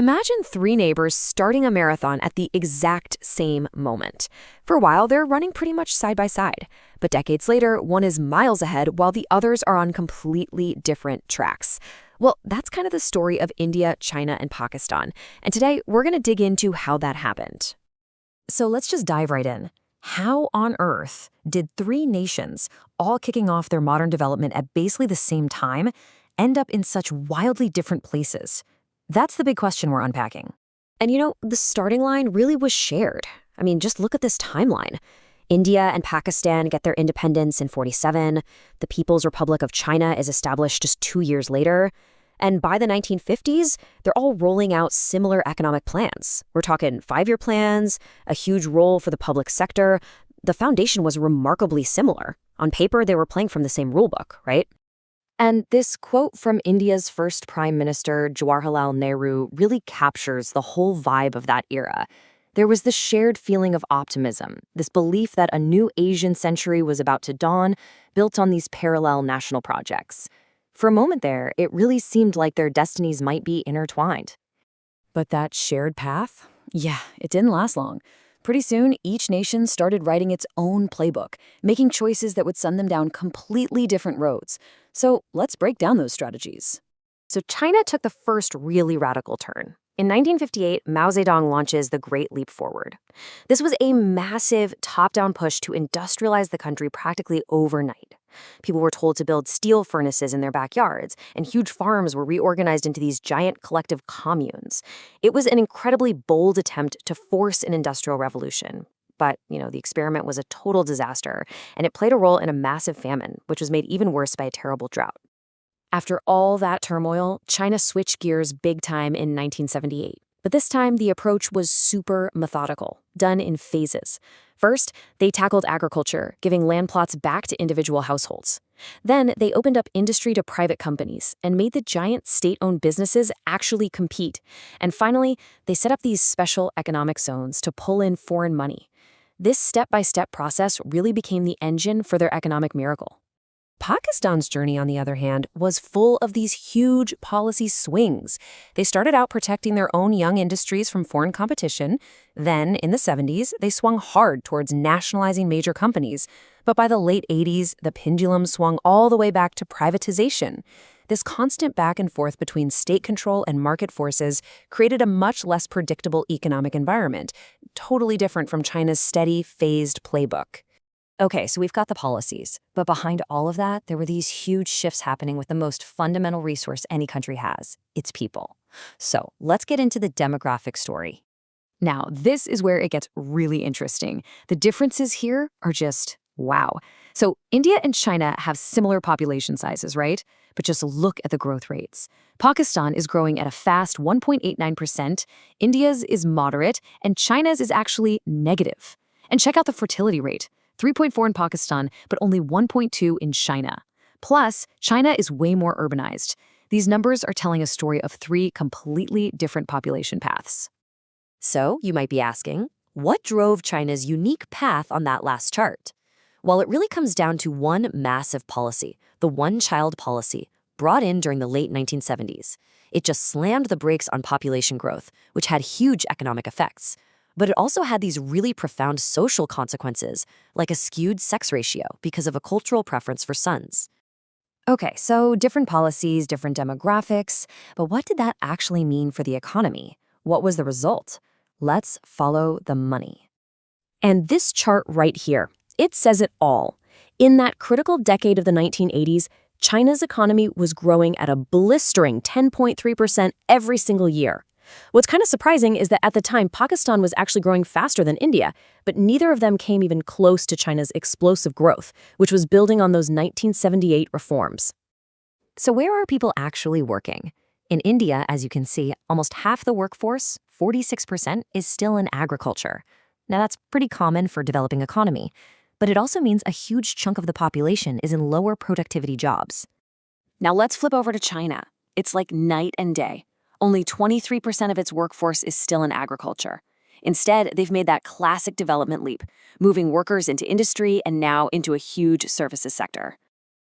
Imagine three neighbors starting a marathon at the exact same moment. For a while, they're running pretty much side by side. But decades later, one is miles ahead while the others are on completely different tracks. Well, that's kind of the story of India, China, and Pakistan. And today, we're going to dig into how that happened. So let's just dive right in. How on earth did three nations, all kicking off their modern development at basically the same time, end up in such wildly different places? That's the big question we're unpacking. And the starting line really was shared. I mean, just look at this timeline. India and Pakistan get their independence in 47. The People's Republic of China is established just 2 years later. And by the 1950s, they're all rolling out similar economic plans. We're talking 5-year plans, a huge role for the public sector. The foundation was remarkably similar. On paper, they were playing from the same rulebook, right? And this quote from India's first Prime Minister, Jawaharlal Nehru, really captures the whole vibe of that era. There was this shared feeling of optimism, this belief that a new Asian century was about to dawn, built on these parallel national projects. For a moment there, it really seemed like their destinies might be intertwined. But that shared path? Yeah, it didn't last long. Pretty soon, each nation started writing its own playbook, making choices that would send them down completely different roads. So let's break down those strategies. So China took the first really radical turn. In 1958, Mao Zedong launches the Great Leap Forward. This was a massive top-down push to industrialize the country practically overnight. People were told to build steel furnaces in their backyards, and huge farms were reorganized into these giant collective communes. It was an incredibly bold attempt to force an industrial revolution. But, the experiment was a total disaster, and it played a role in a massive famine, which was made even worse by a terrible drought. After all that turmoil, China switched gears big time in 1978. But this time, the approach was super methodical, done in phases. First, they tackled agriculture, giving land plots back to individual households. Then, they opened up industry to private companies and made the giant state-owned businesses actually compete. And finally, they set up these special economic zones to pull in foreign money. This step-by-step process really became the engine for their economic miracle. Pakistan's journey, on the other hand, was full of these huge policy swings. They started out protecting their own young industries from foreign competition. Then, in the 70s, they swung hard towards nationalizing major companies. But by the late 80s, the pendulum swung all the way back to privatization. This constant back and forth between state control and market forces created a much less predictable economic environment, totally different from China's steady, phased playbook. Okay, so we've got the policies, but behind all of that, there were these huge shifts happening with the most fundamental resource any country has, its people. So let's get into the demographic story. Now, this is where it gets really interesting. The differences here are just wow. So India and China have similar population sizes, right? But just look at the growth rates. Pakistan is growing at a fast 1.89%, India's is moderate, and China's is actually negative. And check out the fertility rate. 3.4 in Pakistan, but only 1.2 in China. Plus, China is way more urbanized. These numbers are telling a story of three completely different population paths. So, you might be asking, what drove China's unique path on that last chart? Well, it really comes down to one massive policy, the one-child policy, brought in during the late 1970s. It just slammed the brakes on population growth, which had huge economic effects. But it also had these really profound social consequences, like a skewed sex ratio because of a cultural preference for sons. Okay, so different policies, different demographics, but what did that actually mean for the economy? What was the result? Let's follow the money. And this chart right here, it says it all. In that critical decade of the 1980s, China's economy was growing at a blistering 10.3% every single year. What's kind of surprising is that at the time, Pakistan was actually growing faster than India, but neither of them came even close to China's explosive growth, which was building on those 1978 reforms. So where are people actually working? In India, as you can see, almost half the workforce, 46%, is still in agriculture. Now that's pretty common for a developing economy, but it also means a huge chunk of the population is in lower productivity jobs. Now let's flip over to China. It's like night and day. Only 23% of its workforce is still in agriculture. Instead, they've made that classic development leap, moving workers into industry and now into a huge services sector.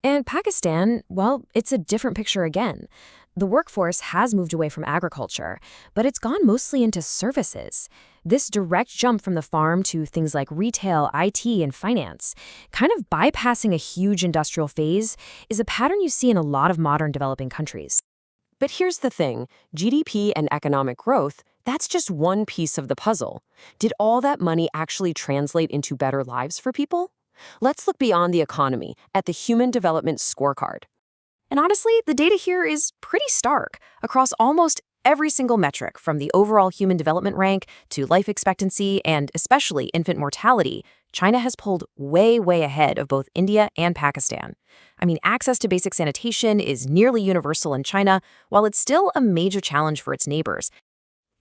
And Pakistan, well, it's a different picture again. The workforce has moved away from agriculture, but it's gone mostly into services. This direct jump from the farm to things like retail, IT, and finance, kind of bypassing a huge industrial phase, is a pattern you see in a lot of modern developing countries. But here's the thing, GDP and economic growth, that's just one piece of the puzzle. Did all that money actually translate into better lives for people? Let's look beyond the economy at the Human Development Scorecard. And honestly, the data here is pretty stark across almost every single metric, from the overall human development rank to life expectancy and especially infant mortality. China has pulled way, way ahead of both India and Pakistan. I mean, access to basic sanitation is nearly universal in China, while it's still a major challenge for its neighbors.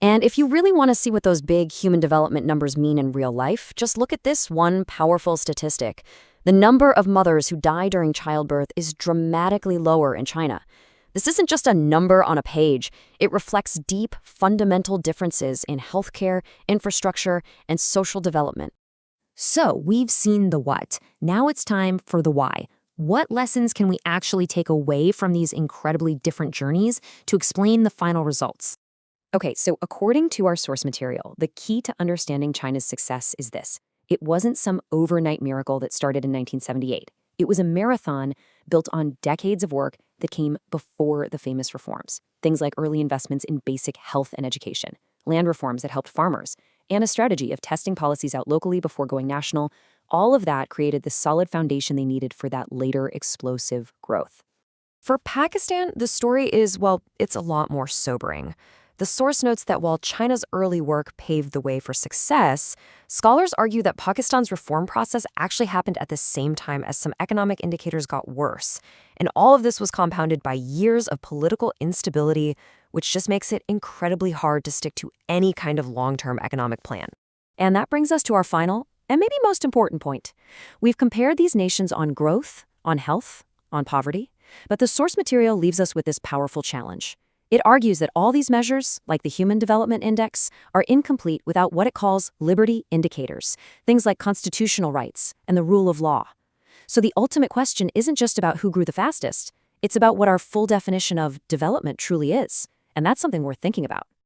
And if you really want to see what those big human development numbers mean in real life, just look at this one powerful statistic. The number of mothers who die during childbirth is dramatically lower in China. This isn't just a number on a page. It reflects deep, fundamental differences in healthcare, infrastructure, and social development. So we've seen the what. Now it's time for the why. What lessons can we actually take away from these incredibly different journeys to explain the final results? Okay, so according to our source material, the key to understanding China's success is this. It wasn't some overnight miracle that started in 1978. It was a marathon built on decades of work that came before the famous reforms. Things like early investments in basic health and education, land reforms that helped farmers, and a strategy of testing policies out locally before going national. All of that created the solid foundation they needed for that later explosive growth. For Pakistan, the story is, well, it's a lot more sobering. The source notes that while China's early work paved the way for success, scholars argue that Pakistan's reform process actually happened at the same time as some economic indicators got worse. And all of this was compounded by years of political instability, which just makes it incredibly hard to stick to any kind of long-term economic plan. And that brings us to our final, and maybe most important point. We've compared these nations on growth, on health, on poverty, but the source material leaves us with this powerful challenge. It argues that all these measures, like the Human Development Index, are incomplete without what it calls liberty indicators, things like constitutional rights and the rule of law. So the ultimate question isn't just about who grew the fastest, it's about what our full definition of development truly is. And that's something worth thinking about.